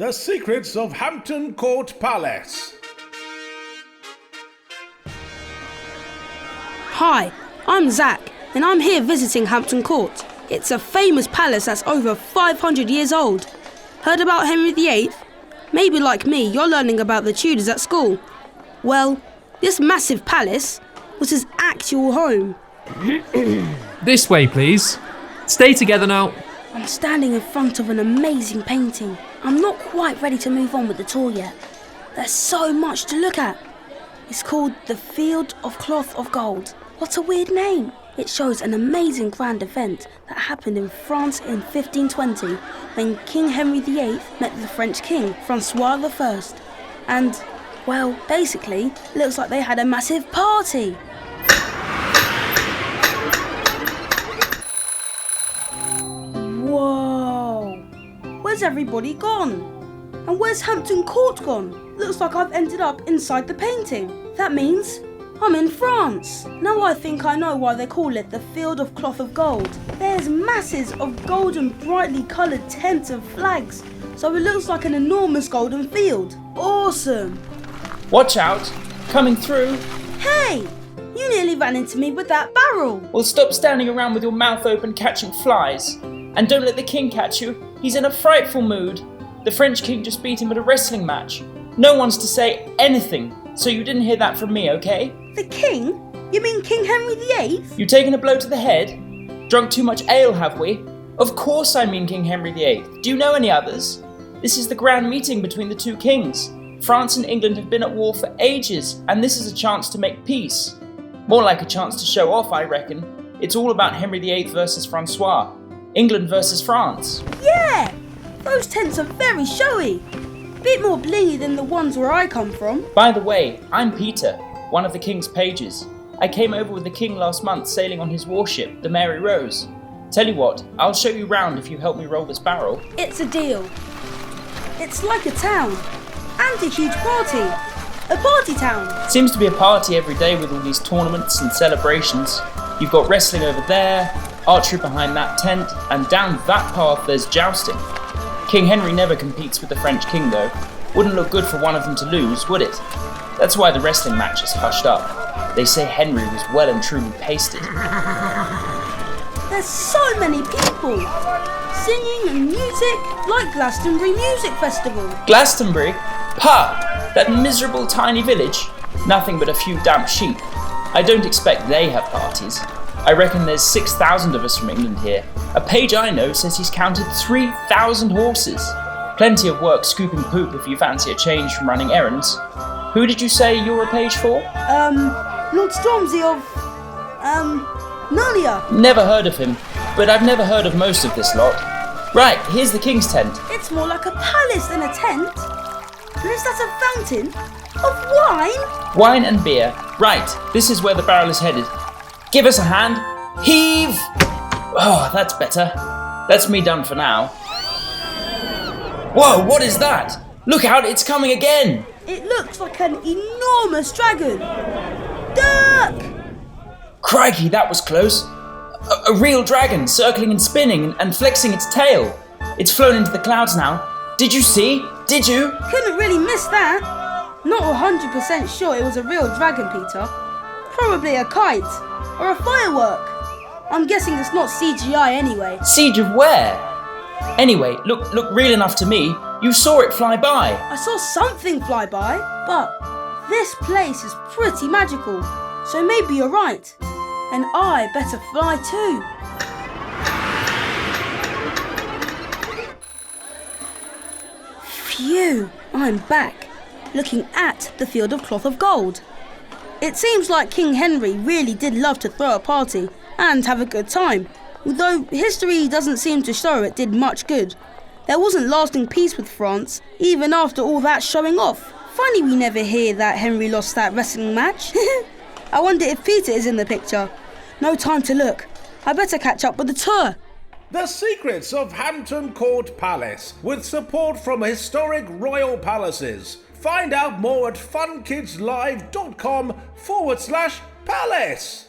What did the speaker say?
The Secrets of Hampton Court Palace. Hi, I'm Zach, and I'm here visiting Hampton Court. It's a famous palace that's over 500 years old. Heard about Henry VIII? Maybe like me, you're learning about the Tudors at school. Well, this massive palace was his actual home. This way, please. Stay together now. I'm standing in front of an amazing painting. I'm not quite ready to move on with the tour yet. There's so much to look at. It's called the Field of Cloth of Gold. What a weird name. It shows an amazing grand event that happened in France in 1520 when King Henry VIII met the French king, Francois I. And, well, basically, looks like they had a massive party. Whoa! Where's everybody gone? And where's Hampton Court gone? Looks like I've ended up inside the painting. That means I'm in France. Now I think I know why they call it the Field of Cloth of Gold. There's masses of golden, brightly coloured tents and flags, so it looks like an enormous golden field. Awesome! Watch out! Coming through! Hey! You nearly ran into me with that barrel. Well, stop standing around with your mouth open catching flies. And don't let the king catch you. He's in a frightful mood. The French king just beat him at a wrestling match. No one's to say anything, so you didn't hear that from me, okay? The king? You mean King Henry VIII? You taken a blow to the head? Drunk too much ale, have we? Of course I mean King Henry VIII. Do you know any others? This is the grand meeting between the two kings. France and England have been at war for ages, and this is a chance to make peace. More like a chance to show off, I reckon. It's all about Henry VIII versus Francois. England versus France. Yeah! Those tents are very showy. Bit more blingy than the ones where I come from. By the way, I'm Peter, one of the king's pages. I came over with the king last month sailing on his warship, the Mary Rose. Tell you what, I'll show you round if you help me roll this barrel. It's a deal. It's like a town. And a huge party. A party town. Seems to be a party every day with all these tournaments and celebrations. You've got wrestling over there, archery behind that tent, and down that path there's jousting. King Henry never competes with the French king though. Wouldn't look good for one of them to lose, would it? That's why the wrestling match is hushed up. They say Henry was well and truly pasted. There's so many people! Singing and music, like Glastonbury Music Festival. Glastonbury? Pah! That miserable tiny village? Nothing but a few damp sheep. I don't expect they have parties. I reckon there's 6,000 of us from England here. A page I know says he's counted 3,000 horses. Plenty of work scooping poop if you fancy a change from running errands. Who did you say you're a page for? Lord Stormzy of, Narnia. Never heard of him, but I've never heard of most of this lot. Right, here's the king's tent. It's more like a palace than a tent. And is that a fountain of wine? Wine and beer. Right, this is where the barrel is headed. Give us a hand. Heave! Oh, that's better. That's me done for now. Whoa, what is that? Look out, it's coming again! It looks like an enormous dragon. Duck! Crikey, that was close. A real dragon circling and spinning and flexing its tail. It's flown into the clouds now. Did you see? Did you? Couldn't really miss that. Not 100% sure it was a real dragon, Peter. Probably a kite or a firework. I'm guessing it's not CGI anyway. Siege of where? Anyway, look real enough to me. You saw it fly by. I saw something fly by, but this place is pretty magical. So maybe you're right. And I better fly too. Phew, I'm back, looking at the Field of Cloth of Gold. It seems like King Henry really did love to throw a party and have a good time, although history doesn't seem to show it did much good. There wasn't lasting peace with France, even after all that showing off. Funny we never hear that Henry lost that wrestling match. I wonder if Peter is in the picture. No time to look. I better catch up with the tour. The Secrets of Hampton Court Palace, with support from historic royal palaces. Find out more at funkidslive.com/palace.